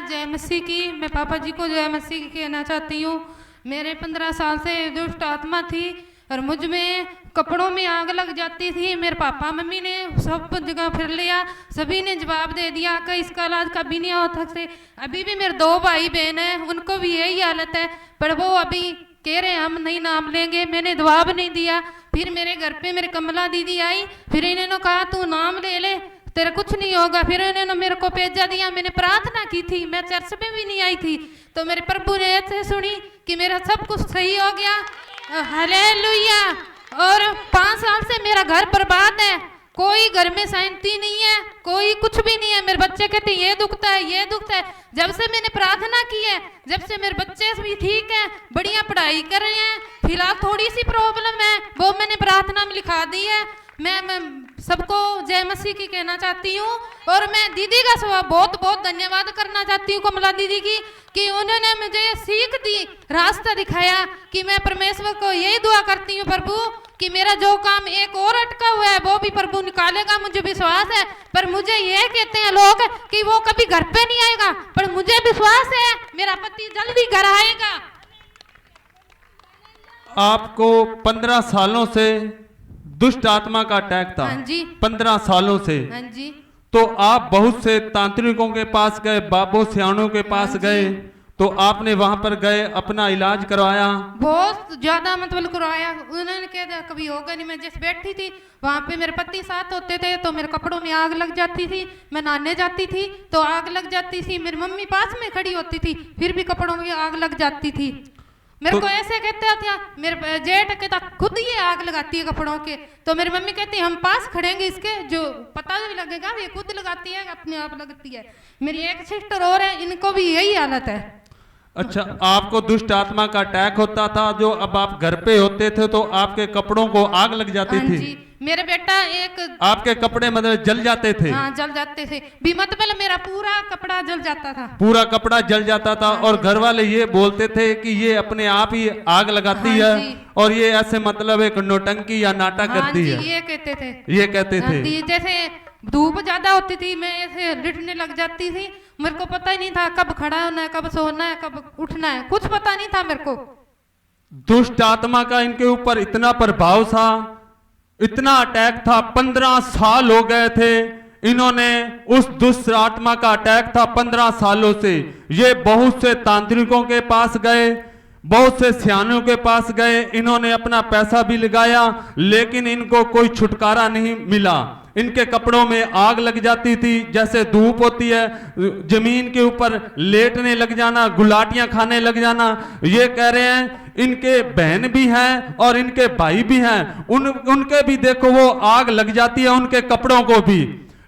जय मसीह की। मैं पापा जी को जय मसीह की कहना चाहती हूँ। मेरे 15 साल से दुष्ट आत्मा थी और मुझ में कपड़ों में आग लग जाती थी। मेरे पापा मम्मी ने सब जगह फिर लिया, सभी ने जवाब दे दिया कि इसका इलाज कभी नहीं हो सकते। अभी भी मेरे 2 भाई बहन हैं, उनको भी यही हालत है, पर वो अभी कह रहे हम नहीं नाम लेंगे। मैंने जवाब नहीं दिया। फिर मेरे घर पे मेरी कमला दीदी आई, फिर इन्होंने कहा तू नाम ले ले, तेरा कुछ नहीं होगा। फिर इन्होंने मेरे को पेजा दिया। मैंने प्रार्थना की थी, मैं चर्च में भी नहीं आई थी, तो मेरे प्रभु ने ऐसे सुनी कि मेरा सब कुछ सही हो गया। हालेलुया। और 5 साल से मेरा घर बर्बाद है, कोई घर में शांति नहीं है, कोई कुछ भी नहीं है। मेरे बच्चे कहते ये दुखता है, ये दुखता है। जब से मैंने प्रार्थना की है, जब से मेरे बच्चे भी ठीक है, बढ़िया पढ़ाई कर रहे हैं। फिलहाल थोड़ी सी प्रॉब्लम है, वो मैंने प्रार्थना में लिखा दी है। मैं सबको जय मसीह की कहना चाहती हूँ। और मैं दीदी का स्वभाव बहुत बहुत धन्यवाद करना चाहती हूँ, कमला दीदी की, कि उन्होंने मुझे सीख दी, रास्ता दिखाया। कि मैं परमेश्वर को यही दुआ करती हूँ प्रभु कि मेरा जो काम एक और अटका हुआ है वो भी प्रभु निकालेगा, मुझे विश्वास है। पर मुझे ये कहते हैं लोग कि वो कभी घर पे नहीं आएगा, पर मुझे विश्वास है मेरा पति जल्दी घर आएगा। आपको 15 सालों से दुष्ट आत्मा का अटैक था। हाँ जी। 15 सालों से। हाँ जी। तो आप बहुत से तांत्रिकों के पास गए, बाबों सियाणों के पास हाँ गए, तो आपने वहां पर गए, अपना इलाज करवाया? बहुत ज्यादा मतलब करवाया। उन्होंने कह दिया कभी होगा नहीं। मैं जैसे बैठी थी वहां पे मेरे पति साथ होते थे, तो मेरे कपड़ों में आग लग जाती थी। मैं नहाने जाती थी तो आग लग जाती थी। मेरी मम्मी पास में खड़ी होती थी, फिर भी कपड़ों में आग लग जाती थी। मेरे को ऐसे कहते था, मेरे जेठ कहता खुद ये आग लगाती है कपड़ों के। तो मेरी मम्मी कहती हम पास खड़ेंगे इसके, जो पता भी लगेगा ये खुद लगाती है, अपने आप लगती है। मेरी एक सिस्टर और है, इनको भी यही हालत है। अच्छा, आपको दुष्ट आत्मा का अटैक होता था, जो अब आप घर पे होते थे तो आपके कपड़ों को आग लग जाती थी? जी। मेरे बेटा एक आपके कपड़े मतलब जल जाते थे? हाँ, जल जाते थे भी, मतलब मेरा पूरा कपड़ा जल जाता था। पूरा कपड़ा जल जाता था। और घर वाले ये बोलते थे कि ये अपने आप ही आग लगाती है और ये ऐसे मतलब एक नौटंकी या नाटक करती है, ये कहते थे। ये कहते थे। जैसे धूप ज्यादा होती थी, मैं ऐसे लिटने लग जाती थी। मेरे को पता ही नहीं था कब खड़ा होना है, कब सोना है, कब उठना है, कुछ पता नहीं था मेरे को। दुष्ट आत्मा का इनके ऊपर इतना प्रभाव था, इतना अटैक था। 15 साल हो गए थे इन्होंने, उस दुष्ट आत्मा का अटैक था 15 सालों से। ये बहुत से तांत्रिकों के पास गए, बहुत से सियानों के पास गए, इन्होंने अपना पैसा भी लगाया, लेकिन इनको कोई छुटकारा नहीं मिला। इनके कपड़ों में आग लग जाती थी, जैसे धूप होती है, जमीन के ऊपर लेटने लग जाना, गुलाटियां खाने लग जाना। ये कह रहे हैं इनके बहन भी हैं और इनके भाई भी हैं, उनके भी देखो वो आग लग जाती है, उनके कपड़ों को भी।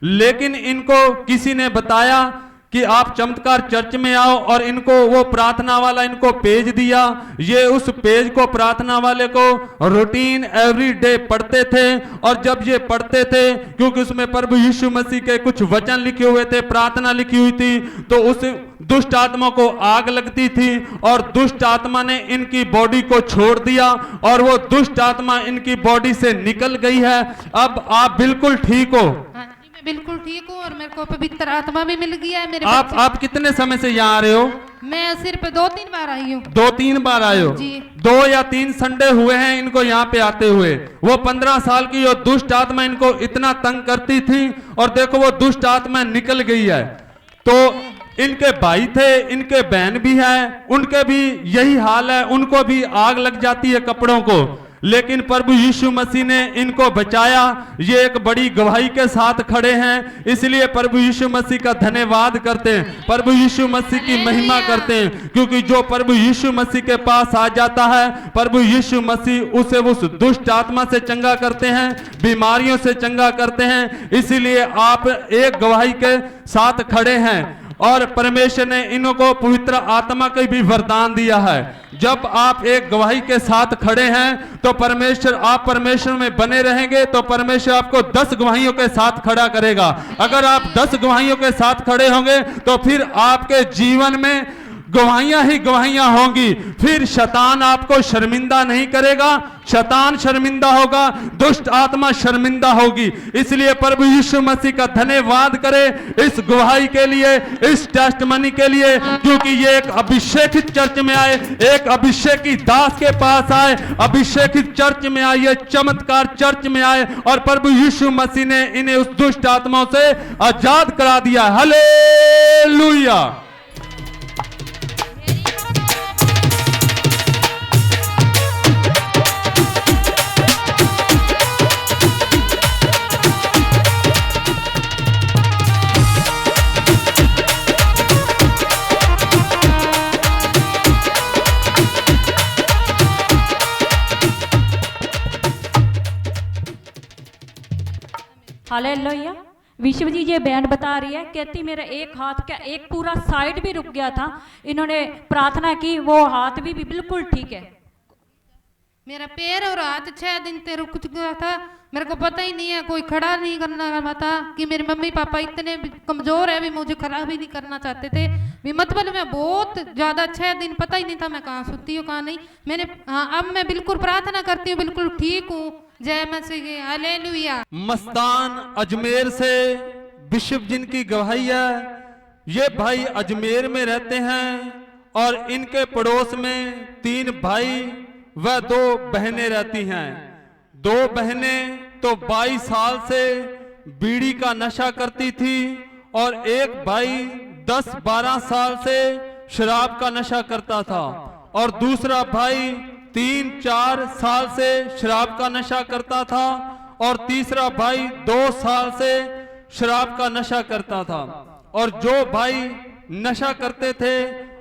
लेकिन इनको किसी ने बताया कि आप चमत्कार चर्च में आओ, और इनको वो प्रार्थना वाला इनको पेज दिया। ये उस पेज को, प्रार्थना वाले को रूटीन एवरी डे पढ़ते थे। और जब ये पढ़ते थे, क्योंकि उसमें प्रभु यीशु मसीह के कुछ वचन लिखे हुए थे, प्रार्थना लिखी हुई थी, तो उस दुष्ट आत्मा को आग लगती थी और दुष्ट आत्मा ने इनकी बॉडी को छोड़ दिया और वो दुष्ट आत्मा इनकी बॉडी से निकल गई है। अब आप बिल्कुल ठीक हो? बिल्कुल ठीक हूँ और मेरे को पवित्र आत्मा भी मिल गया है। मेरे आप कितने समय से यहाँ आ रहे हो? मैं सिर्फ 2-3 बार आई हूँ। 2-3 बार आए हो? 2 या 3 संडे हुए हैं इनको यहाँ पे आते हुए। वो 15 साल की और दुष्ट आत्मा इनको इतना तंग करती थी, और देखो वो दुष्ट आत्मा निकल गई है। तो इनके भाई थे, इनके बहन भी हैं, उनके भी यही हाल है, उनको भी आग लग जाती है कपड़ों को। लेकिन प्रभु यीशु मसीह ने इनको बचाया। ये एक बड़ी गवाही के साथ खड़े हैं, इसलिए प्रभु यीशु मसीह का धन्यवाद करते हैं, प्रभु यीशु मसीह की महिमा करते हैं। क्योंकि जो प्रभु यीशु मसीह के पास आ जाता है, प्रभु यीशु मसीह उसे उस दुष्ट आत्मा से चंगा करते हैं, बीमारियों से चंगा करते हैं। इसीलिए आप एक गवाही के साथ खड़े हैं और परमेश्वर ने इनको पवित्र आत्मा का भी वरदान दिया है। जब आप एक गवाही के साथ खड़े हैं तो आप परमेश्वर में बने रहेंगे, तो परमेश्वर आपको 10 गवाहियों के साथ खड़ा करेगा। अगर आप 10 गवाहियों के साथ खड़े होंगे तो फिर आपके जीवन में गवाहियां ही गवाहियां होंगी, फिर शैतान आपको शर्मिंदा नहीं करेगा, शैतान शर्मिंदा होगा, दुष्ट आत्मा शर्मिंदा होगी। इसलिए प्रभु यीशु मसीह का धन्यवाद करें इस गवाही के लिए, इस टेस्टमनी के लिए, क्योंकि ये एक अभिषेकित चर्च में आए, एक अभिषेकित दास के पास आए, अभिषेकित चर्च में आए, चमत्कार चर्च में आए और प्रभु यीशु मसीह ने इन्हें उस दुष्ट आत्माओं से आजाद करा दिया। हालेलुया। हालेलुया। विश्व जी ये बैंड बता रही है, कहती मेरा एक हाथ का एक पूरा साइड भी रुक गया था, इन्होंने प्रार्थना की, वो हाथ भी बिल्कुल ठीक है। मेरा पैर और हाथ 6 दिन से रुक गया था, मेरे को पता ही नहीं है, कोई खड़ा नहीं करना था कि मेरे मम्मी पापा इतने कमजोर है भी मुझे खड़ा भी नहीं करना चाहते थे भी, मतलब मैं बहुत ज्यादा 6 दिन पता ही नहीं था मैं कहाँ सोती हूँ कहाँ नहीं। मैंने अब मैं बिल्कुल प्रार्थना करती हूँ, बिल्कुल ठीक हूँ। जय मसीह की, हालेलुया। मस्तान अजमेर से बिशप जिनकी गवाही है, ये भाई अजमेर में रहते हैं और इनके पड़ोस में 3 भाई व 2 बहनें रहती हैं। 2 बहनें तो 22 साल से बीड़ी का नशा करती थी और एक भाई 10-12 साल से शराब का नशा करता था और दूसरा भाई 3-4 साल से शराब का नशा करता था और तीसरा भाई 2 साल से शराब का नशा करता था। और जो भाई नशा करते थे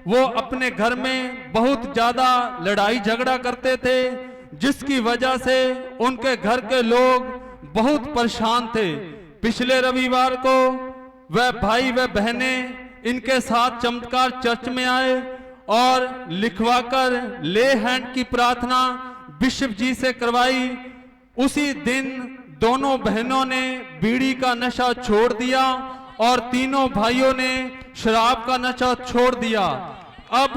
वो अपने घर में बहुत ज्यादा लड़ाई झगड़ा करते थे, जिसकी वजह से उनके घर के लोग बहुत परेशान थे। पिछले रविवार को वह भाई व बहनें इनके साथ चमत्कार चर्च में आए और लिखवाकर ले हैंड की प्रार्थना बिशप जी से करवाई। उसी दिन दोनों बहनों ने बीड़ी का नशा छोड़ दिया और तीनों भाइयों ने शराब का नशा छोड़ दिया। अब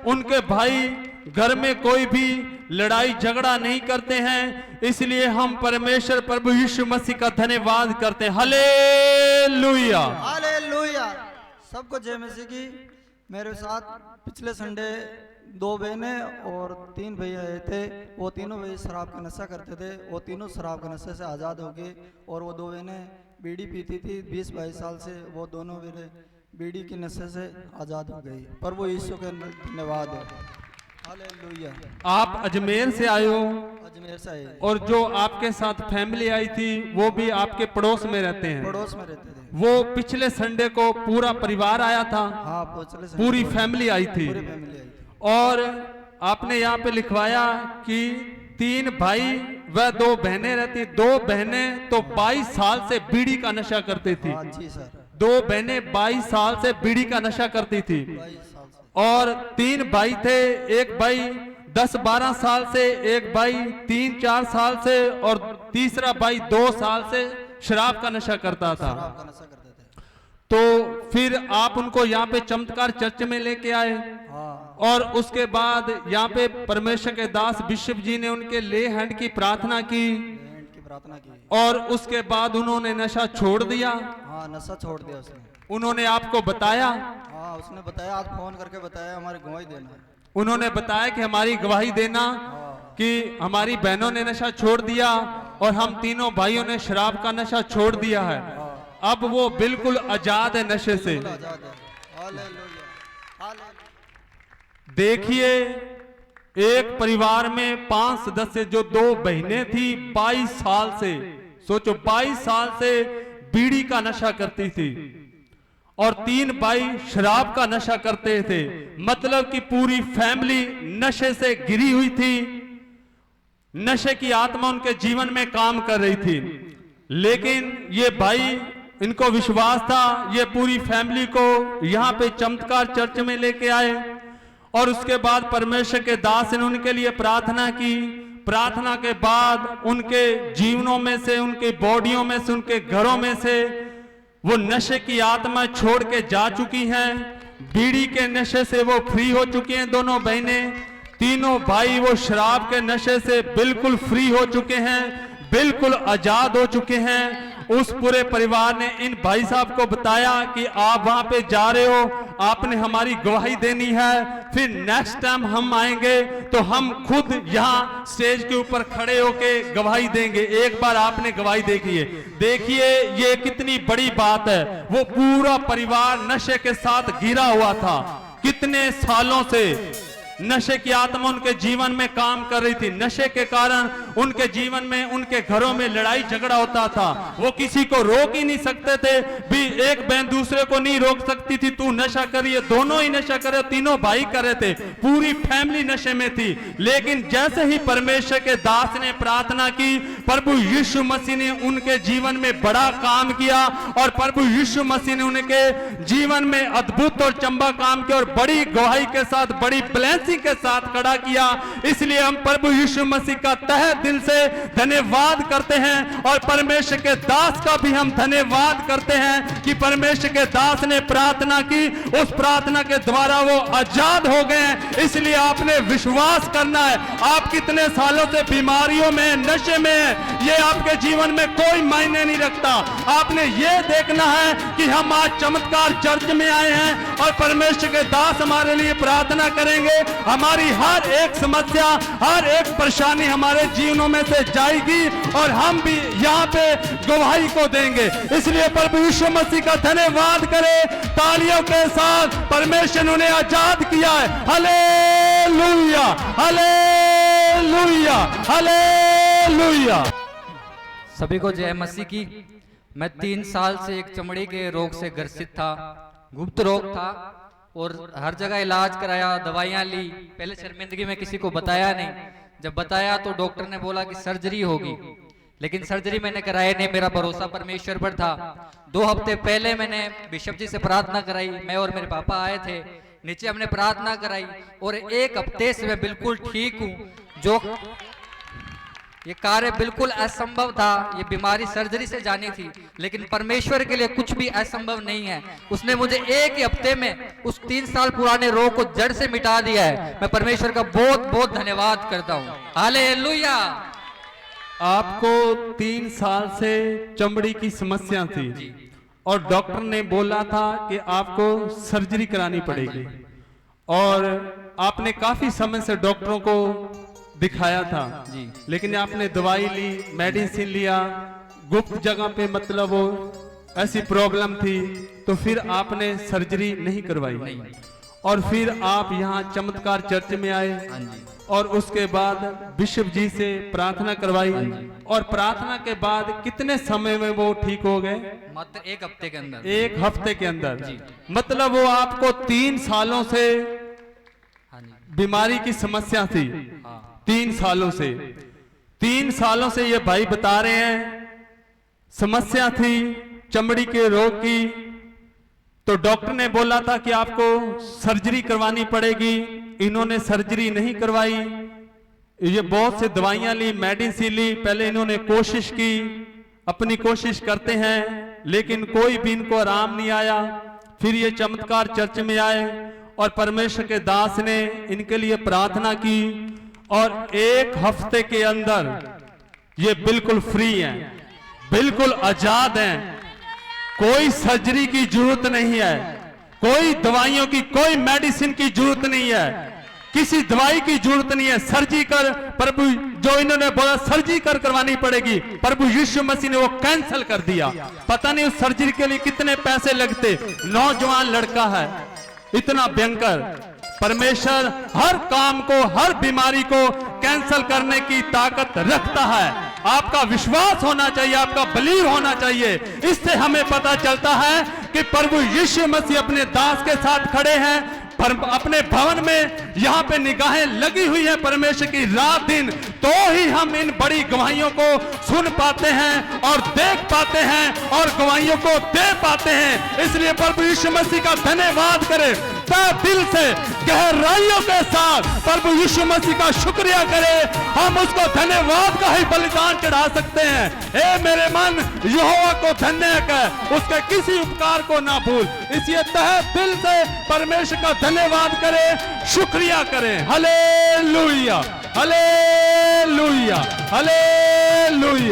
उनके भाई घर में कोई भी लड़ाई झगड़ा नहीं करते हैं, इसलिए हम परमेश्वर प्रभु यीशु मसीह का धन्यवाद करते हैं। Hallelujah, hallelujah. सबको जय मसीह की। मेरे साथ पिछले संडे 2 बहनें और 3 भैया आए थे। वो तीनों भैया शराब का नशा करते थे, वो तीनों शराब के नशे से आज़ाद हो गए और वो 2 बहनें बीड़ी पीती थी 20-22 साल से, वो दोनों बहनें बीड़ी के नशे से आज़ाद हो गई। प्रभु यीशु के धन्यवाद है। हालेलुया। आप अजमेर से आए हो, अजमेर से आए और जो आपके साथ फैमिली आई थी वो भी आपके पड़ोस में रहते हैं। पड़ोस में रहते थे। वो पिछले संडे को पूरा परिवार आया था, हाँ, पूरी फैमिली आई थी। पूरी फैमिली आई थी। और आपने यहाँ पे लिखवाया कि 3 भाई व 2 बहनें रहती। 2 बहनें तो 22 साल से बीड़ी का नशा करती थी। हाँ जी सर। 2 बहनें 22 साल से बीड़ी का नशा करती थी 22 साल से। और 3 भाई थे, एक भाई 10-12 साल से, एक भाई 3-4 साल से और तीसरा भाई 2 साल से शराब का नशा करता था। शराब का नशा करते थे। तो फिर आप उनको यहाँ पे चमत्कार चर्च में लेके आए। हाँ। और उसके बाद यहाँ पे परमेश्वर के दास बिशप जी ने उनके ले हैंड की प्रार्थना की और उसके बाद उन्होंने नशा छोड़ दिया। हाँ, नशा छोड़ दिया उसने। उन्होंने आपको बताया? हाँ, उसने बताया, आज फोन करके बताया हमारी गवाही देना। उन्होंने बताया कि हमारी गवाही देना कि हमारी बहनों ने नशा छोड़ दिया और हम तीनों भाइयों ने शराब का नशा छोड़ दिया है। अब वो बिल्कुल आजाद है नशे से। आजाद है। Hallelujah, hallelujah. देखिए, एक परिवार में 5 सदस्य, जो 2 बहनें थी 22 साल से, सोचो 22 साल से बीड़ी का नशा करती थी और 3 भाई शराब का नशा करते थे। मतलब कि पूरी फैमिली नशे से गिरी हुई थी, नशे की आत्मा उनके जीवन में काम कर रही थी। लेकिन ये भाई, इनको विश्वास था, ये पूरी फैमिली को यहाँ पे चमत्कार चर्च में लेके आए और उसके बाद परमेश्वर के दास ने उनके लिए प्रार्थना की। प्रार्थना के बाद उनके जीवनों में से, उनके बॉडियों में से, उनके घरों में से वो नशे की आत्मा छोड़ के जा चुकी हैं बीड़ी के नशे से वो फ्री हो चुके हैं, दोनों बहनें, तीनों भाई वो शराब के नशे से बिल्कुल फ्री हो चुके हैं, बिल्कुल आजाद हो चुके हैं। उस पूरे परिवार ने इन भाई साहब को बताया कि आप वहां पे जा रहे हो, आपने हमारी गवाही देनी है, फिर नेक्स्ट टाइम हम आएंगे तो हम खुद यहाँ स्टेज के ऊपर खड़े होके गवाही देंगे। एक बार आपने गवाही देखिए ये कितनी बड़ी बात है। वो पूरा परिवार नशे के साथ घिरा हुआ था, कितने सालों से नशे की आत्मा उनके जीवन में काम कर रही थी। नशे के कारण उनके जीवन में, उनके घरों में लड़ाई झगड़ा होता था, वो किसी को रोक ही नहीं सकते थे भी, एक बहन दूसरे को नहीं रोक सकती थी तू नशा करिए, दोनों ही नशा करे, तीनों भाई कर रहे थे, पूरी फैमिली नशे में थी। लेकिन जैसे ही परमेश्वर के दास ने प्रार्थना की, प्रभु यीशु मसीह ने उनके जीवन में बड़ा काम किया और प्रभु यीशु मसीह ने उनके जीवन में अद्भुत और चंबा काम किया और बड़ी गवाही के साथ, बड़ी ब्लेसिंग के साथ खड़ा किया। इसलिए हम प्रभु यीशु मसीह का तहे दिल से धन्यवाद करते हैं और परमेश्वर के दास का भी हम धन्यवाद करते हैं कि परमेश्वर के दास ने प्रार्थना की, उस प्रार्थना के द्वारा वो आजाद हो गए। इसलिए आपने विश्वास करना है। आप कितने सालों से बीमारियों में, नशे में, ये आपके जीवन में कोई मायने नहीं रखता। आपने ये देखना है कि हम आज चमत्कार चर्च में आए हैं और परमेश्वर के दास हमारे लिए प्रार्थना करेंगे, हमारी हर एक समस्या, हर एक परेशानी हमारे जीवनों में से जाएगी और हम भी यहाँ पे गवाही को देंगे। इसलिए प्रभु यीशु मसीह का धन्यवाद करें तालियों के साथ। परमेश्वर ने उन्हें आजाद किया है। Hallelujah, hallelujah, hallelujah. सभी को जय मसीह की। मैं 3 साल से एक चमड़ी के रोग से ग्रसित था, गुप्त रोग था और हर जगह इलाज कराया, दवाइयां ली। पहले शर्मिंदगी में किसी को बताया नहीं, जब बताया तो डॉक्टर ने बोला कि सर्जरी होगी, लेकिन सर्जरी मैंने कराई नहीं। मेरा भरोसा परमेश्वर पर था। 2 हफ्ते पहले मैंने बिशप जी से प्रार्थना कराई, मैं और मेरे पापा आए थे नीचे, हमने प्रार्थना कराई और 1 हफ्ते से मैं बिल्कुल ठीक हूँ। जो ये कार्य बिल्कुल असंभव था, ये बीमारी सर्जरी से जानी थी, लेकिन परमेश्वर के लिए कुछ भी असंभव नहीं है। उसने मुझे 1 ही हफ्ते में उस 3 साल पुराने रोग को जड़ से मिटा दिया है। मैं परमेश्वर का बहुत बहुत धन्यवाद करता हूँ। हालेलुया। आपको 3 साल से चमड़ी की समस्या थी और डॉक्टर ने बोला था कि आपको सर्जरी करानी पड़ेगी और आपने काफी समय से डॉक्टरों को दिखाया था जी, लेकिन आपने दवाई ली, मेडिसिन लिया, गुप्त जगह पे, मतलब वो ऐसी प्रॉब्लम थी, तो फिर आपने सर्जरी नहीं करवाई और फिर आप यहाँ चमत्कार चर्च में आए और उसके बाद बिशप जी से प्रार्थना करवाई और प्रार्थना के बाद कितने समय में वो ठीक हो गए? मात्र 1 हफ्ते के अंदर। 1 हफ्ते के अंदर। मतलब वो आपको 3 सालों से बीमारी की समस्या थी। 3 सालों से, 3 सालों से ये भाई बता रहे हैं समस्या थी चमड़ी के रोग की, तो डॉक्टर ने बोला था कि आपको सर्जरी करवानी पड़ेगी। इन्होंने सर्जरी नहीं करवाई, ये बहुत से दवाइयां ली, मेडिसिन ली, पहले इन्होंने कोशिश की, अपनी कोशिश करते हैं, लेकिन कोई भी इनको आराम नहीं आया। फिर ये चमत्कार चर्च में आए और परमेश्वर के दास ने इनके लिए प्रार्थना की और 1 हफ्ते के अंदर ये बिल्कुल फ्री हैं, बिल्कुल आजाद हैं। कोई सर्जरी की जरूरत नहीं है, कोई दवाइयों की, कोई मेडिसिन की जरूरत नहीं है, किसी दवाई की जरूरत नहीं है। सर्जिकल, प्रभु जो इन्होंने बोला सर्जिकल करवानी पड़ेगी, प्रभु यीशु मसीह ने वो कैंसिल कर दिया। पता नहीं उस सर्जरी के लिए कितने पैसे लगते। नौजवान लड़का है, इतना भयंकर। परमेश्वर हर काम को, हर बीमारी को कैंसिल करने की ताकत रखता है। आपका विश्वास होना चाहिए, आपका बिलीव होना चाहिए। इससे हमें पता चलता है कि प्रभु यीशु मसीह अपने दास के साथ खड़े हैं, अपने भवन में यहाँ पे निगाहें लगी हुई है परमेश्वर की रात दिन तो ही हम इन बड़ी गवाहियों को सुन पाते हैं और देख पाते हैं और गवाहियों को दे पाते हैं। इसलिए प्रभु यीशु मसीह का धन्यवाद करें, तहे दिल से गहराइयों के साथ प्रभु यीशु मसीह का शुक्रिया करें। हम उसको धन्यवाद का ही बलिदान चढ़ा सकते हैं। ए मेरे मन, यहोवा को धन्य कर, उसके किसी उपकार को ना भूल। इसलिए तहे दिल से परमेश्वर का धन्यवाद करें, शुक्रिया करें। Hallelujah, hallelujah, hallelujah.